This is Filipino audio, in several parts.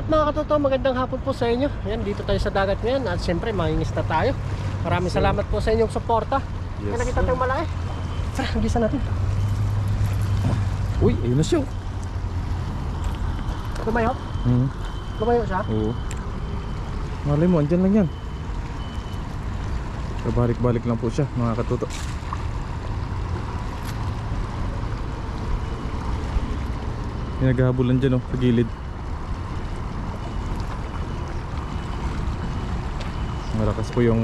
Mga katoto, magandang hapon po sa inyo. Yan, dito tayo sa dagat ngayon at siyempre mangingisda tayo. Maraming salamat po sa inyong suporta. Yes, nakita tayong malaki. Tara, gisa natin. Uy, ayun na siya. Lumayo? Lumayo siya? Oo. Malay mo, andyan lang yan. Balik-balik lang po siya, mga katoto. Pinaghahabulan dyan, sa gilid. Malakas po yung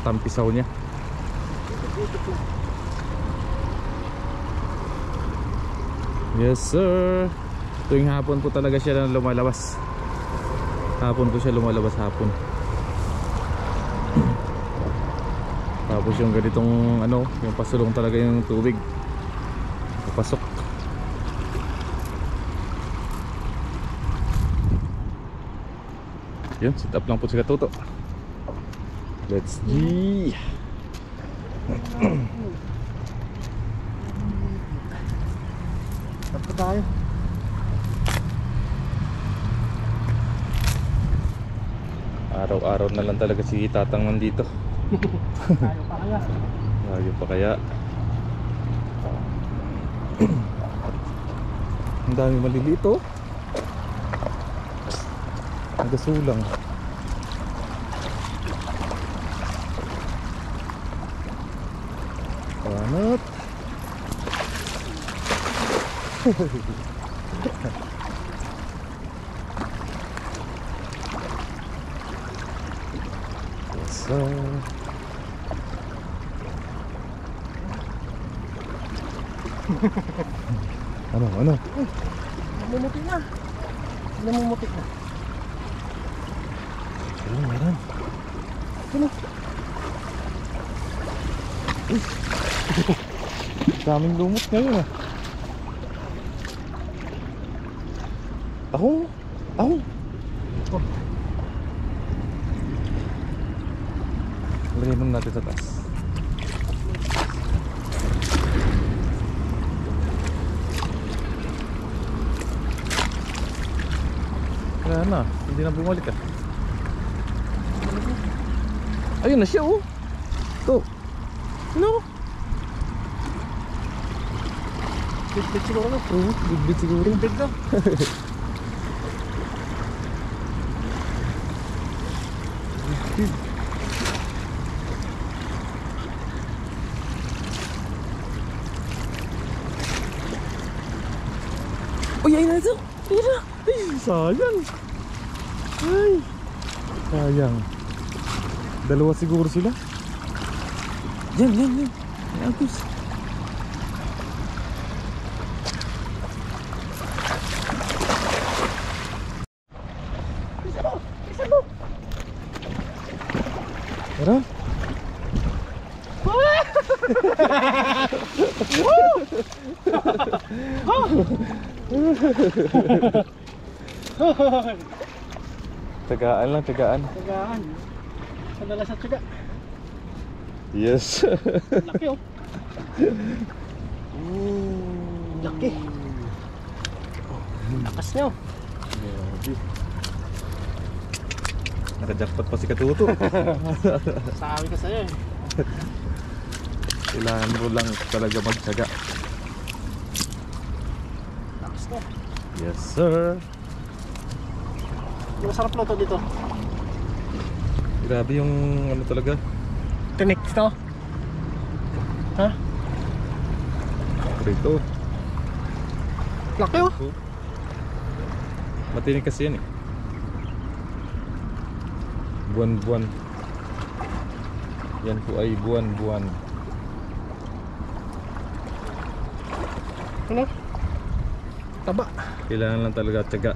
tampisaw niya. Yes sir. Tuwing hapon po talaga siya na lumalabas. Hapon po siya lumalabas hapon. Tapos yung ganitong yung pasulong talaga yung tubig. Papasok. Yun, sit up lang po si Katuto. Let's see. Tapos tayo. Araw-araw na lang talaga si Tatang nandito. Tayo pa kaya? Tayo pa kaya? Ang dami maliliit, oh. Nagasulang. Panat. So ano? Namumuti na. Namumuti na. Ayun, meron. Ano? Daming lumot ngayon, ah. Tahong. Oh. Lagay nun natin sa taas. Kaya na, hindi na bumalik, ah. Ayun na siya, oh. Ito. No. Bit siguro na. Bit siguro. Bit to. Uy, ayun na ito. Ayun na. Ay, sayang. Ay, sayang. Dalawa siguro sila. Yan. Agus. Tara. Tagaan lang, tagaan. Tagaan. Sandala sa tiyaga. Yes. Laki, oh. Laki. Lakas nyo. Naka-jackpot pa si Katuto. Sabi ko sa'yo, eh. Kailangan mo lang talaga magtsaga. Lakas nyo. Yes sir. Masarap na to dito. Grabe yung talaga. Tinik to. Ha? Rito. Laki, oh. Matinig kasi yan, eh. Buwan-buwan. Yan po ay buwan-buwan. Ano? Taba. Kailangan lang talaga tiyaga.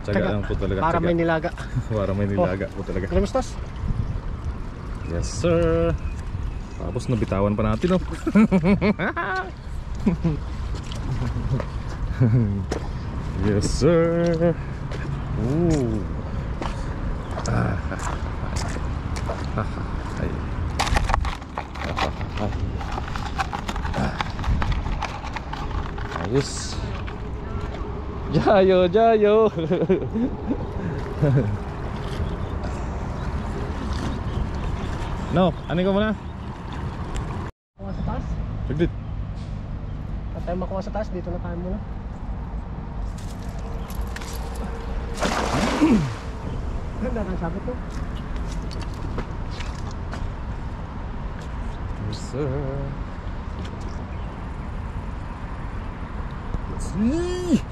Tiyaga lang po talaga. Para tiyaga. may nilaga. Para may nilaga po talaga. Kremistas? Yes sir. Tapos nabitawan pa natin oh. Yes sir. Ooh. Ay. Ayos. Jayo, jayo. No, ano ka muna? Makuha sa taas? Saglit. At tayo makuha sa taas, dito na tayo muna. Ganda ng sabot to. Yes sir. Let's see.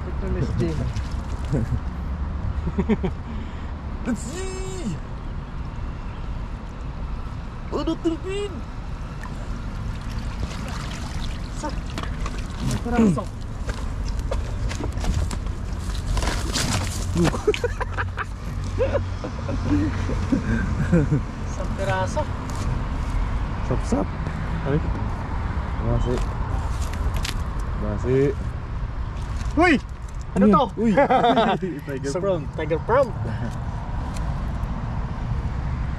Pagtulis din. Let's see. Ano tulpin? Sa. Peraso. Isang peraso. Sap-sap. Ay. Basi. Basi. Uy! Ano to? Uy. Tiger prawn. Tiger prawn.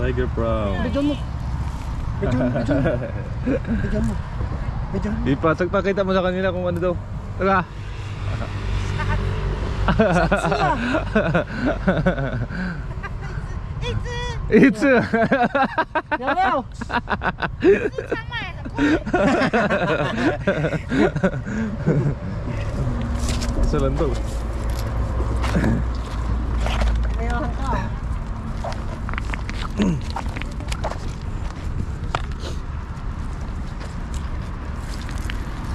Tiger prawn. Bidyon mo. Bidyon mo. Ipakita mo sa kanila kung ano daw. Tara. It's Yaw! Isa lang daw. Ayahan ka.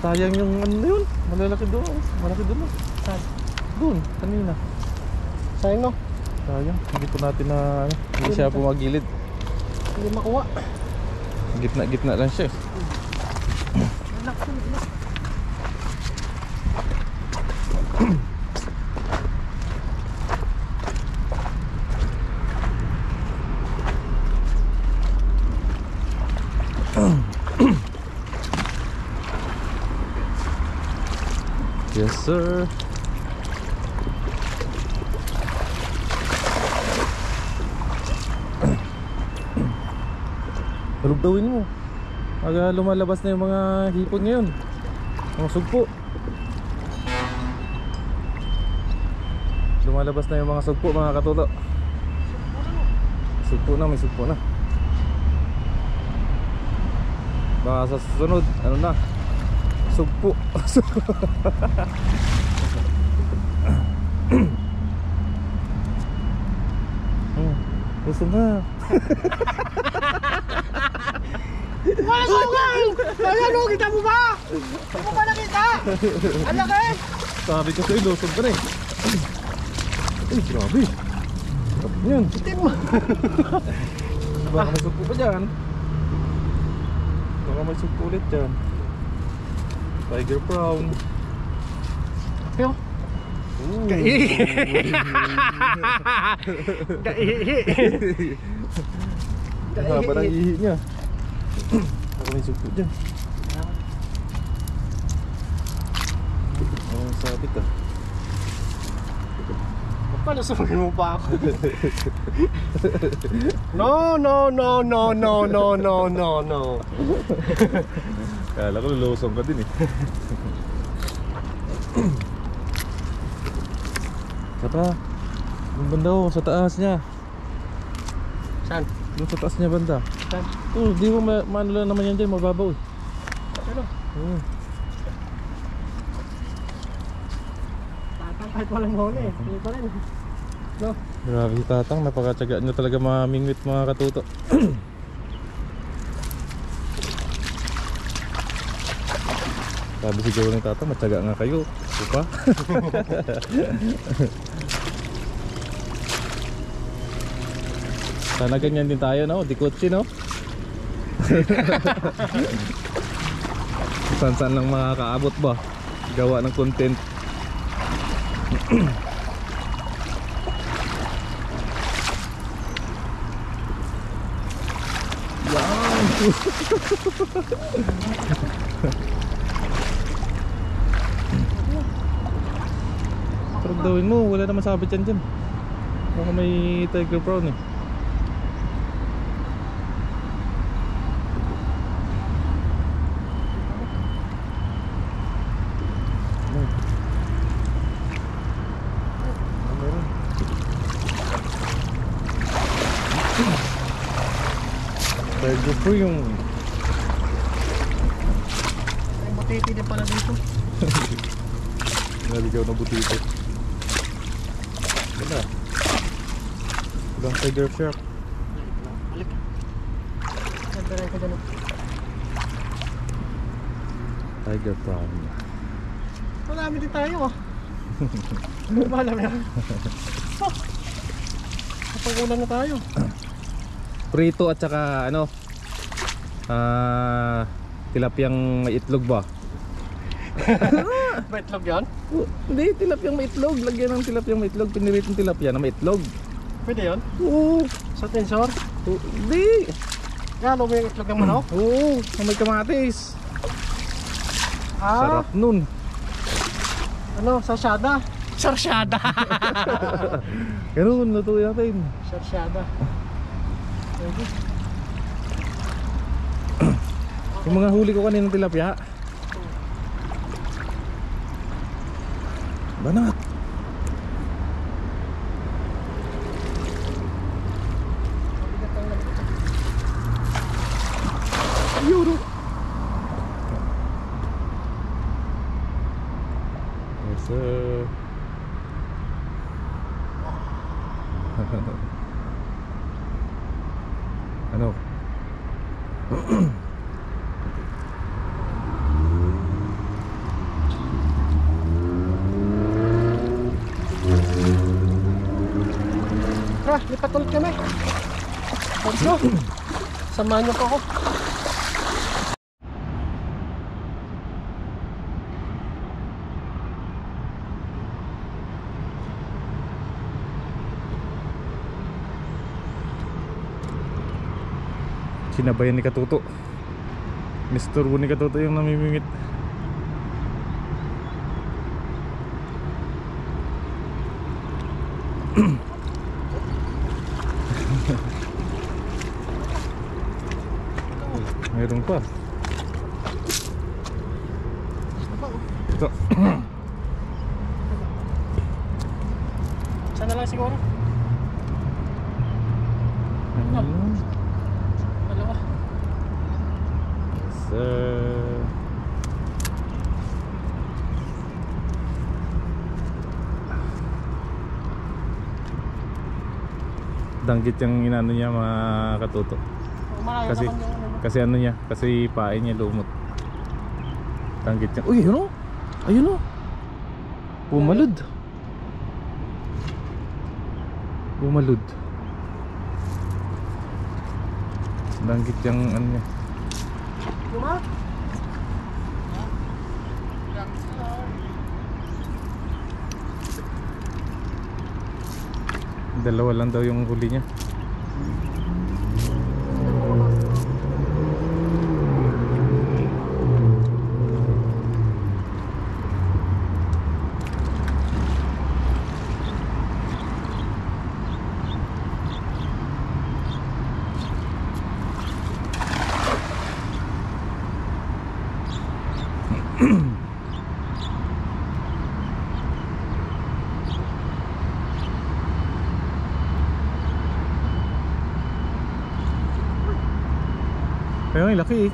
Sayang yung ano na yun. Malalaki doon. Malaki doon. Saan? Doon, kanina. Sayang no? Sayang. Hindi po natin na ano, hindi siya pumagilid. Hindi makuha. Gitna-gitna lang siya. Yes sir. Lugdawin mo. Aga lumalabas na yung mga hipon ngayon. Mga sugpo. Lumalabas na yung mga sugpo mga katuto. Sugpo na, may sugpo na. Baka sa susunod, ano na? Sugpo. Gusto na. Wala sugal! Ayan o, kita mo ba? Hindi mo ba nakita? Ang laki! Sabi ko sa'yo, lusog ka na eh. Ay, grabe. Sarap yan. Itin mo. Baka may sugpo pa dyan. Baka may sugpo ulit dyan. Tiger prawn. Yo. Kaihi. Kaihi. Haba ng ihi niya. Baka may sugpo dyan. Ang sabit ah. Palusugin mo pa ako. No, no, no, no, no, no, no, no, no. Kala ko lulusong ka din eh. Saka, yung banda ko, sa taas niya. Saan? Yung sa taas niya banda. Saan? Oh, di mo maano lang naman yan dyan, mababaw eh. Ano? Tatang kahit walang huli eh. Hindi pa rin. No? Grabe si Tatang, napakatsagaan nyo talaga mamingwit mga katuto. Sabi siguro ni Tatang, matyaga nga kayo. Upa. Sana ganyan din tayo, no? Di kutsi, no? Kung saan lang makakaabot ba gawa ng content. Yan. Pero gawin mo, wala naman sabit yan dyan. Baka may tiger prawn eh. Tiger prawn yung... May butiti din pala dito. Naligaw na butito. Wala. Walang tiger shark. Balik. Nagdaran ka dyan. Tiger prawn. Marami din tayo ah. Ano ba alam yan? Kapag-ulan na tayo. Prito at saka ano, tilapyang may itlog ba? May itlog yan? Hindi, tilapyang may itlog. Lagyan ng tilapyang may itlog. Piniritong tilapia na may itlog. Pwede yun? Oo. Sa tensor? Hindi. Galo mo yung itlog ng manok? Oo, na may kamatis. Ah, Sarap nun. ano, sarsyada? Sarsyada! Ganun, luto natin. Sarsyada. Pwede. Yung mga huli ko kanina ng tilapia. Banat. Yuro. Yes sir. Ano? Tara, lipat ulit kami. Let's go. Samahan niyo po ako. Sinabayan ni Katuto. Mr. Wu ni Katuto yung namimingit. Mayroon pa. Ito. Sana lang siguro. Ayun. Dalawa. Sir. Danggit yung inano niya mga Katuto. Malayo Kasi naman yung ano. kasi ano niya, kasi pain niya lumot. Danggit niya. Uy, yun o. Ayun o. Bumalud. Bumalud. Danggit yung ano niya. Luma? Dalawa lang daw yung huli niya. Pero ang laki eh.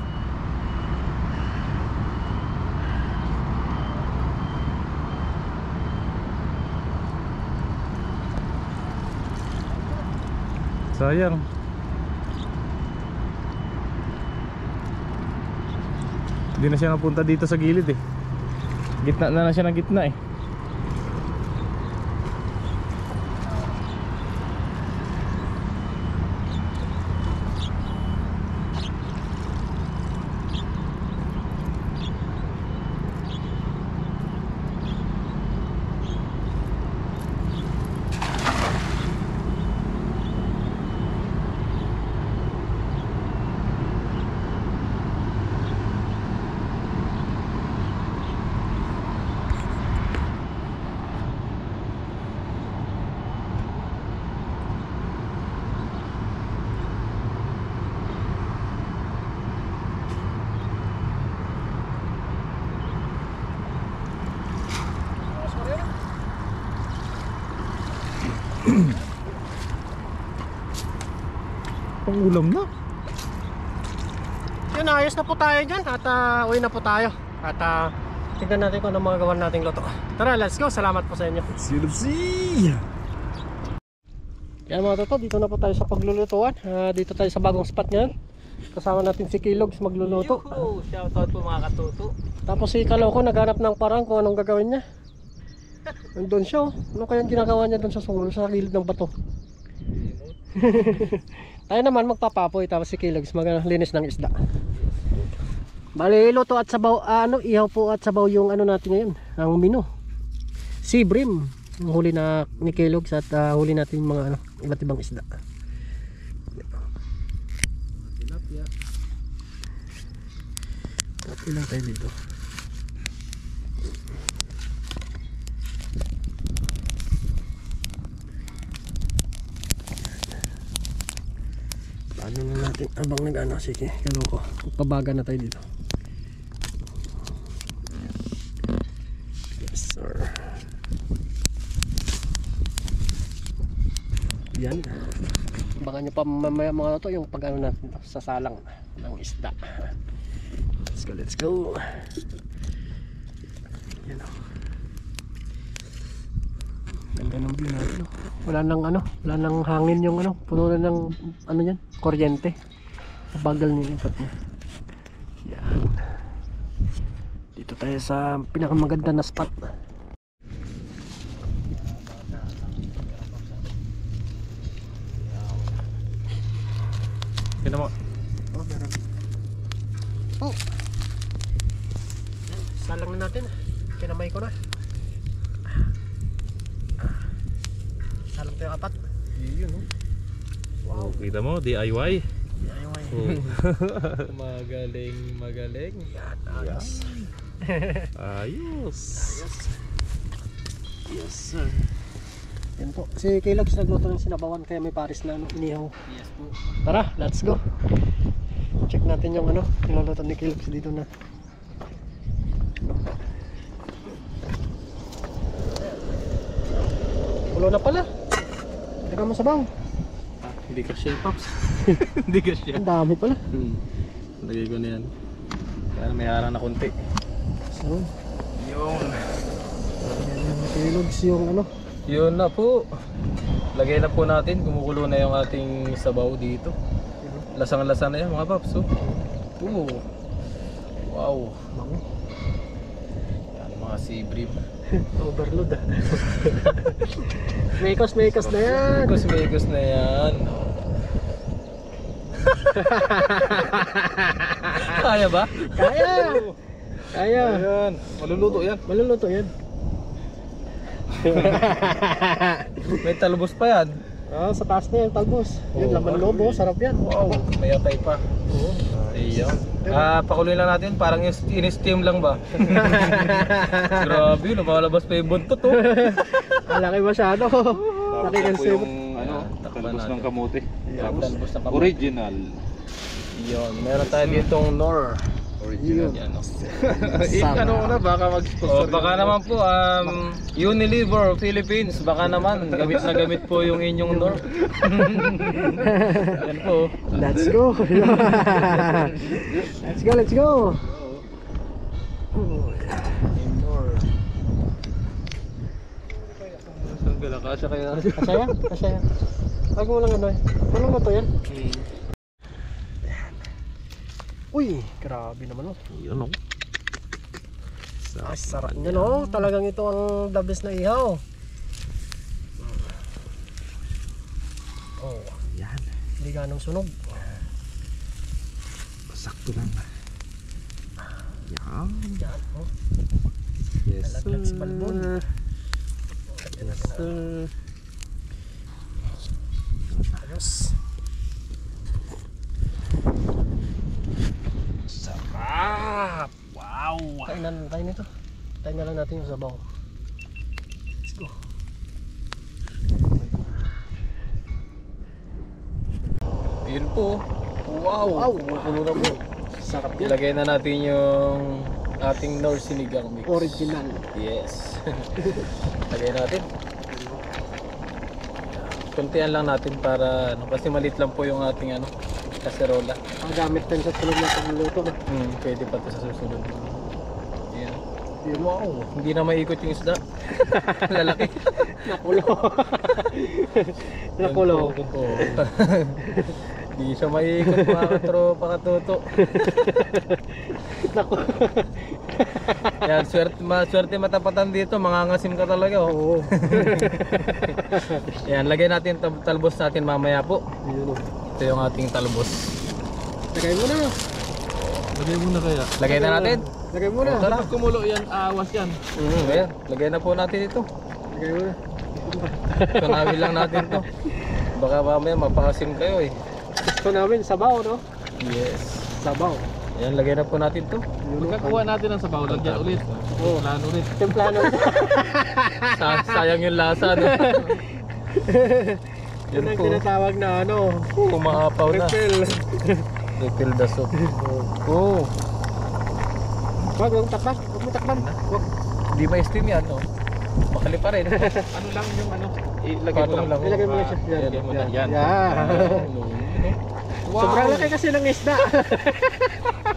Sayang. Hindi na siya napunta dito sa gilid eh. Gitna na siya ng gitna eh. Pang ulam na. Yun, ayos na po tayo dyan at uwi na po tayo. At tignan natin kung ano mga gawan nating luto. Tara, let's go. Salamat po sa inyo. See. Yan mga toto, dito na po tayo sa paglulutuan. Dito tayo sa bagong spot ngayon. Kasama natin si Kilogs magluluto. Shoutout po mga katuto. Tapos si Kaloko naghanap ng parang kung anong gagawin niya. Nandun siya, oh. Ano kayang ginagawa niya doon sa sungol, sa gilid ng bato? Tayo naman magpapapoy, tapos si Kilogs maglinis ng isda. Bali, luto at sabaw, ihaw po at sabaw yung ano natin ngayon, ang menu. Sea bream, yung huli na ni Kilogs at huli natin yung mga iba't ibang isda. Ilang tayo dito. Paano na natin abang nag-ano, sige, Kaloko, pabaga na tayo dito. Yes sir. Yan, baka nyo pa mamaya mga to yung pag ano natin to, sasalang ng isda. Let's go. Yan o. Ganda ng view natin, no? Wala nang hangin yung puno na ng yan, kuryente. Bagal nilipat niya. Yan. Dito tayo sa pinakamaganda na spot. Kaya mo. Oh, meron. Oh. Salang na natin. Kinamay ko na. Salang tayo apat. Yun, no? Wow, kita mo, DIY. DIY. Magaling. Yan, ayos. Ayos. Yes sir. Yan po. Si Kilogs nagluto ng sinabawan kaya may paris na inihaw. Yes po. Tara, let's go. Check natin yung niluluto ni Kilogs dito na. Ulo na pala. Hindi ka masabaw. Hindi ka siya, Pops. Hindi ka siya. Ang dami pala. Lagay ko na yan. Kaya may harang na konti. So, Yun. yan yung Kilogs yung Yun na po. Lagay na po natin. Kumukulo na yung ating sabaw dito. Lasang-lasa na yan mga Pops. Oh. Wow. Bango. Yan mga sea bream. Overload Mekos na yan. Megos na yan. Kaya ba? Kaya. Ayan. Maluluto yan. Maluluto yan. May talbos pa yan. Sa taas na yan, talbos. Yun, laman lobo, sarap yan. Wow, may atay pa. Oo. Ayun. Pakuloy lang natin, parang in-steam lang ba? Grabe, lumalabas pa yung buntot oh. Alaki masyado. Nakikansin. Talbos ng kamote. Talbos ng kamote. Original. Yun, meron tayo ditong Nor. Original. Yan oh. Baka mag-sponsor. Baka naman po, Unilever Philippines, baka naman, gamit na gamit po yung inyong Nor. Yan po. Let's go. Let's go. Nor. Saan ka lang? Kasya kaya? Kasya yan. Huwag mo lang Tulong na to yan. Uy, grabe naman oh. Yun, no? Sarap niya no. Talagang ito ang the best na ihaw. Oh, Yan. hindi ganong sunog. Sakto lang. Yan. Yan oh. Yes, Talaglag sa balbon. Yes, sir. Ayos. Sarap. Wow. Tayo nito. Tayo na lang natin yung sabaw. Let's go. Yun po. Wow. Kumukulo na po. Sarap yan. Ilagay na natin yung ating Nor sinigang mix. Original. Yes. Lagay natin. Kuntian lang natin para ano, kasi maliit lang po yung ating ano, kaserola. Ang gamit din sa tulog na pagluluto. No? Pwede pa to sa susunod. Ayan. Yun. Wow, hindi na maikot yung isda. Lalaki. Nakulo. Nakulo. Oo. Hindi siya maikot mga katropa katuto. Nakulo. Yan, swerte matapatan dito, mangangasim ka talaga. Oh. Oo. Yan, lagay natin talbos natin mamaya po. Yun. Ito yung ating talbos. Lagay mo na. Lagay mo na kaya. Lagay na natin. Lagay mo na. Tapos kumulo yan, awas yan. Ayan, lagay na po natin ito. Lagay mo na. Tunawin lang natin to. Baka mamaya mapakasim kayo eh. Gusto namin sabaw, no? Yes. Sabaw. Ayan, lagay na po natin to. Pagkakuha natin ng sabaw, lagyan ulit. Oo. Plano ulit. Templano. Sayang yung lasa, no? Yun ang tinatawag na ano. Kumaapaw na. Refill. Refill the soup. Oh. Wag mong takpan. Wag mong takpan. Wag. Di ba steam yan, no? Makali pa rin. Ano lang yung ano? Ilagay mo Patong lang. lang. Ilagay mo lang siya. Yan. Ilagay mo lang. Yan. Wow. Sobrang laki kasi ng isda.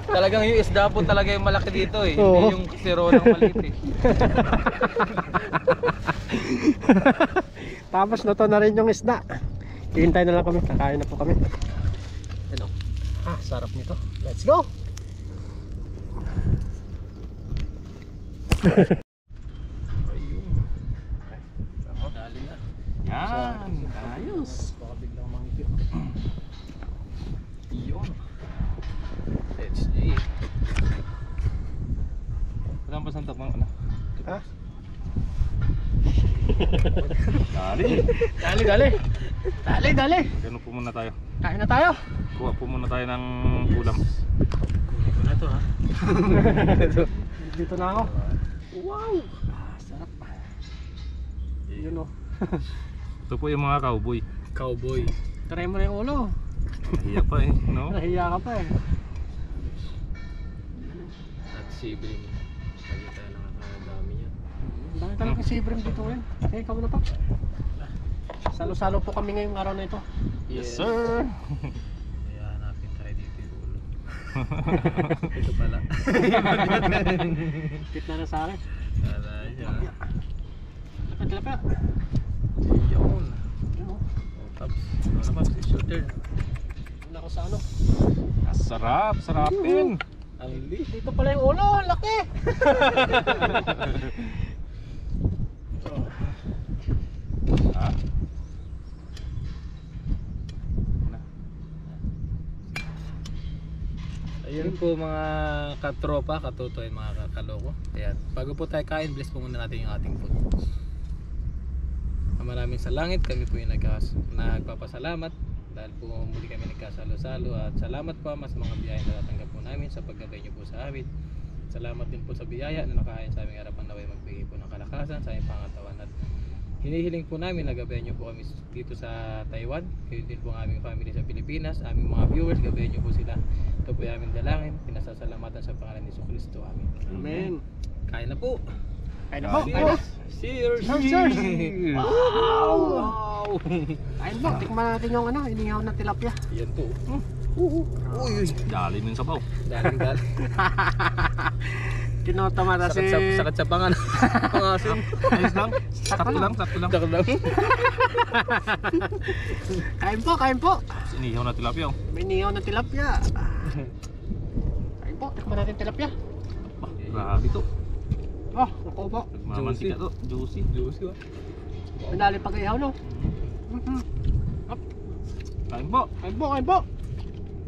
Talagang yung isda po talaga yung malaki dito eh. Oo. Hindi yung kaserolang maliit eh. Tapos luto na rin yung isda. Hihintay na lang kami. Kakain na po kami. Ano? Sarap nito. Let's go! Dali na. Yan. Ayos. Baka biglang mangipit. Iyon. Let's see. Saan pa santak ng ano? Ha? Dali. Dali, dali. Dali, dali. Ganun po muna tayo. Kain na tayo. Kuha po muna tayo ng ulam. Ito na to ha. Dito na ako. Wow! Sarap. Yun o. Ito po yung mga cowboy. Cowboy. Try mo na yung ulo. Nahiya pa eh, no? Nahiya ka pa eh. At sibling. Lagi tayo nakakadami niya. Dami talagang sibrim dito ngayon. Eh, ikaw na pa. Salo-salo po kami ngayong araw na ito. Yes, sir. Kaya hanapin tayo dito yung ulo. Ito pala. Kitna na sa akin. Wala siya. Lapit. Yun. Yun o. Tapos, ano ba? Shooter. Wala ko sa ano. Sarap, sarapin. Ang lit. Dito pala yung ulo. Ang laki. Ah. Ayun po mga katropa, katutoy, mga kakaloko. Ayan. Bago po tayo kain, bless po muna natin yung ating food. Maraming sa langit, kami po yung nagpapasalamat dahil po muli kami nagkasalo-salo, at salamat po mas mga biyaya na natanggap po namin sa paggabay nyo po sa amin. Salamat din po sa biyaya na nakahain sa aming harapan, naway magbigay po ng kalakasan sa aming pangatawan, at hinihiling po namin na gabayan nyo po kami dito sa Taiwan, kayo din po ang aming family sa Pilipinas, aming mga viewers, gabayan nyo po sila. Ito po yung aming dalangin, pinasasalamatan sa pangalan ni Jesucristo. Amen. Amen. Kain na po. Kain na po. Kain na. Cheers! Cheers! Wow! Kain po. Tikman natin yung ano, inihaw na tilapia. Yan po. Uy, dali ng sabaw. Daling. Tinotomata si... Sakit sa pangan. Pangasin. Ayos lang. Sakto lang. Sakto lang. Kain po. Sinihaw na tilapia. May inihaw na tilapia. Kain po. Tikman natin tilapia. Grabe to. Oh, naku po. Nagmamantika to. Juicy. Juicy ba? Madali pag-ihaw, no? Kain po. Kain po.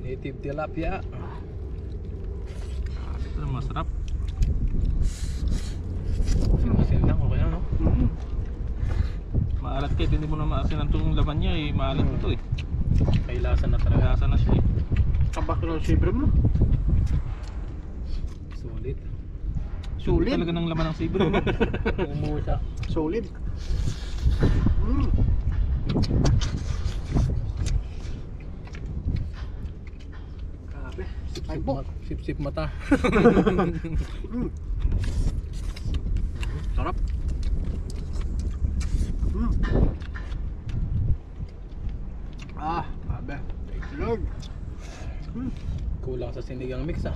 Native tilapia. Ito na masarap. Asin lang, okay na, no? Maalat kahit hindi mo na maasin ang itong laman niya eh. Maalat ito eh. Kailasan na talaga. Kaya na siya eh. Kabak ng sibrim mo. Sulit. Sulit. Talaga ng laman ng sibro. Umusa. Solid. Grabe. Kain po. Sip-sip mata. Sarap. Ayun. Kulang sa sinigang mix ah.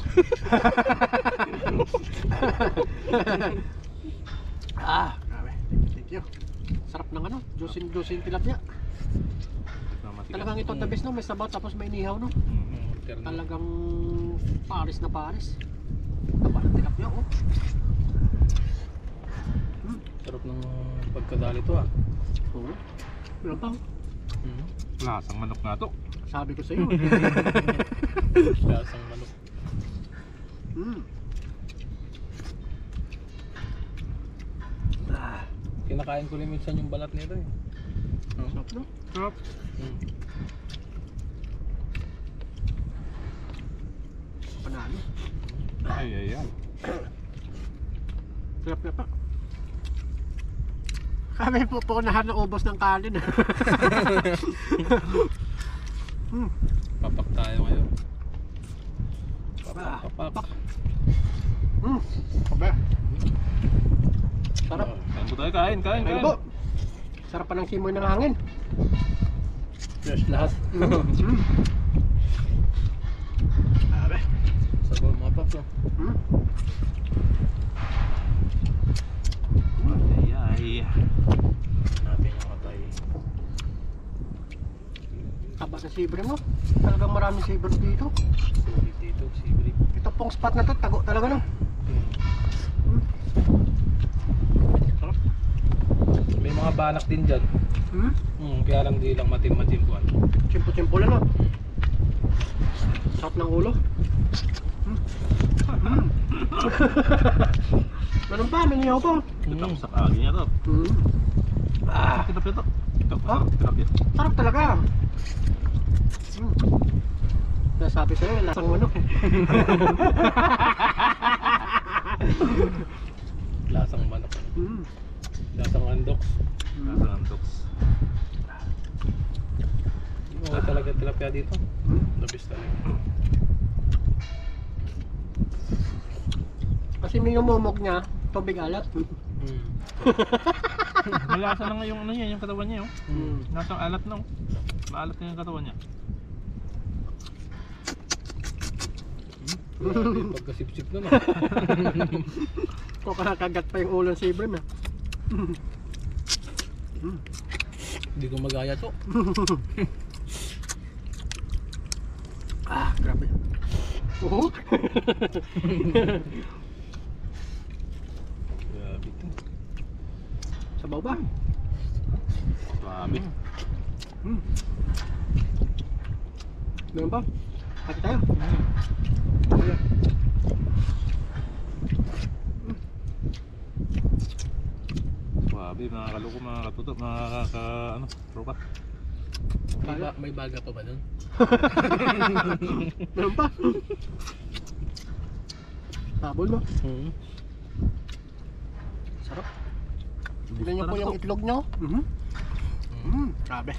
Grabe. Thank you. Sarap ng ano, juicy tilapia. Talagang ito the best no, may sabaw tapos may inihaw no. Talagang pares na pares. Taba ng tilapia oh. Sarap ng pagkadali to ah. Oo. Ano pa? Lasang manok nga to. Sabi ko sa iyo. Lasang manok. Kinakain ko rin minsan yung balat nito eh. Sarap no? Sarap. Panalo. Ay. Sarap na pa. Kami po punahan ng ubos ng kanin. Papak tayo ngayon. Papak. Kabe. Sarap. Kain po tayo, kain. Ayun po. Sarap pa ng simoy ng hangin. Fresh lahat. Abe. Sabaw mga paps oh. Ay. Natin yung katay. Taba sa sibre mo. Talagang maraming sibre dito. Sulit dito, sibri. Ito pong spot na to, tago talaga no. Sarap. May mga banak din dyan. Kaya lang di lang matim-matim buwan. Chimpo-chimpo lang no. Sarap ng ulo. Ganun pa, may niyaw pa. Ito sa kagi niya to. Tilapia to. Ito, tilapia. Sarap talaga. Nasabi sa'yo, lasang manok eh. Lasang manok. Lasang andoks. Lasang andoks. Okay talaga tilapia dito. Labis talaga. Kasi minumumog niya, tubig alat. Malasa na nga yung ano niya, yung katawan niya. Nasang alat na. Maalat na yung katawan niya. Pagkasip-sip naman. Kung kakakagat pa yung ulo ng sibrim eh. Hindi ko magaya to. Grabe. Oo. Grabe to. Sabaw ba? Grabe. Meron pa? Hati tayo. Grabe, mga kaloko, mga katutok, mga tropa. May baga pa ba dun? Meron pa? Sabol mo. Sarap. Tignan niyo po yung itlog niyo. Grabe.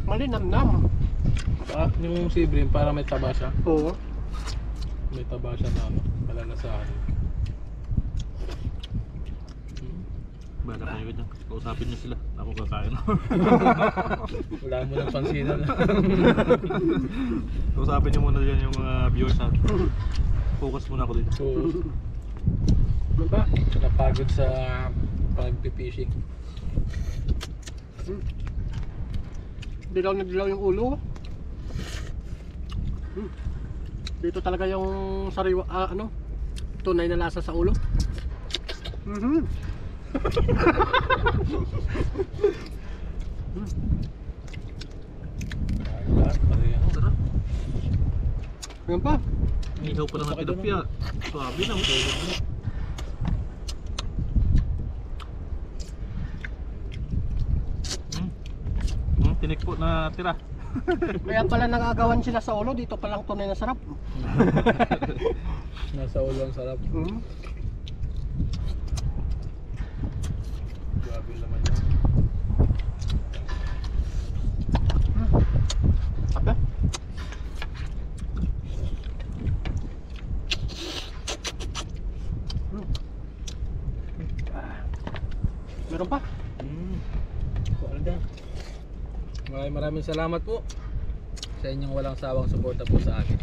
Malinamnam. Yung sibrim para may taba siya. Oo. May taba siya na ano, malalasahan. Bala kayo ganyan. Kausapin niyo sila. Ako kakain. Wala mo nang pansinan. Kausapin niyo muna dyan yung mga viewers natin. Focus muna ako dito. So, Ano ba? napagod sa pag-fishing. Dilaw na dilaw yung ulo. Dito talaga yung sariwa, tunay na lasa sa ulo. Sarap. Ngayon pa? Ihaw pa naman tilapia. Swabe na. Tinik po na tira. Kaya pala nagagawan sila sa ulo, dito palang tunay na sarap. Nasa ulo ang sarap. Grabe naman yan. Apa? Meron pa? Maraming Maraming salamat po sa inyong walang sawang suporta po sa akin.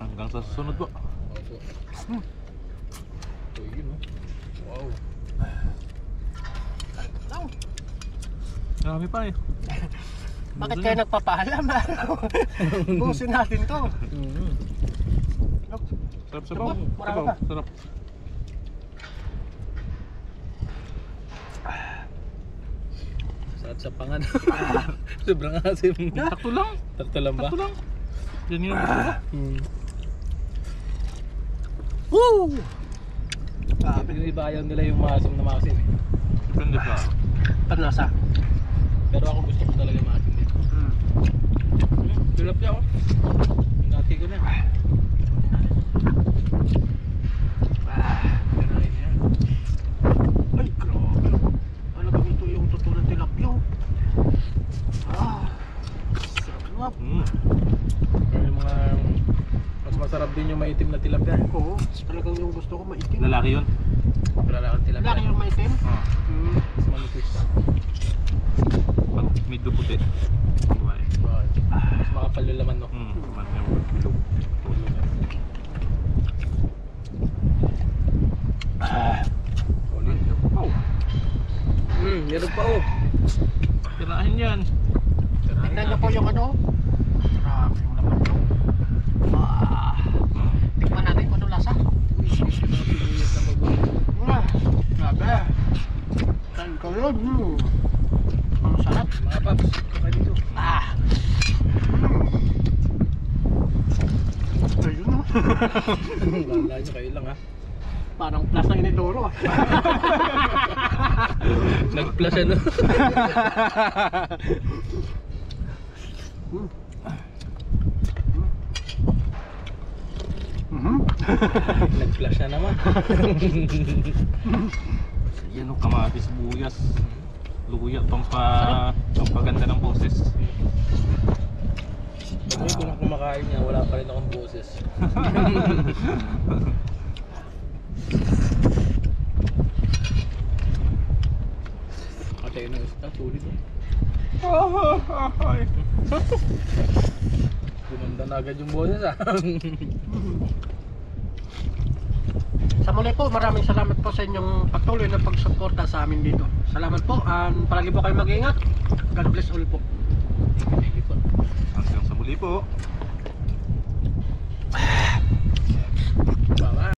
Hanggang sa susunod po. Opo. So yun oh. Wow. Marami pa eh. Bakit kayo nagpapaalam? Busin natin to. Sarap sabaw. Marami pa. Sarap. Sarap sa pangan. Sobrang asim. Takto lang. Takto lang ba? Takto lang. Yan yung gusto ko. Woo! Yung iba ayaw nila yung maasim na maasim eh. Ganda siya. Panlasa. Pero ako gusto ko talaga maasim din. Sarap siya oh. Dati ko na. Kanain niya. Ay, grabe. Talagang ito yung totoo ng tilapia. Sarap. Pero yung mga mas masarap din yung maitim na tilapia. Oo, talagang yung gusto ko maitim. Lalaki yun. Wala lang ang tilapia. Laki yung maitim. Mas manipis. Pag medyo puti. Diba eh. Mas makapal yung laman no. Man yung bilog. Ulit. Oh. Meron pa oh. Tirahin yan. Tignan niyo po yung ano. Grabe yung laman nyo. Tikman natin kung anong lasa. Grabe. Saan ka yun? Ang sarap. Mga paps, baka dito. Ayun o. Lala nyo kayo lang ha. Parang plus ng inidoro. Nag-plus ano. Nag-flash na naman. Yan o, kamatis, buyas. Luya, pampaganda ng boses. Pag may kung kumakain niya, wala pa rin akong boses. Katay ng isda, sulit oh. Gumanda na agad yung boses ah. Sa muli po, maraming salamat po sa inyong patuloy na pagsuporta sa amin dito. Salamat po, palagi po kayo mag-iingat. God bless all po. Hanggang sa muli po.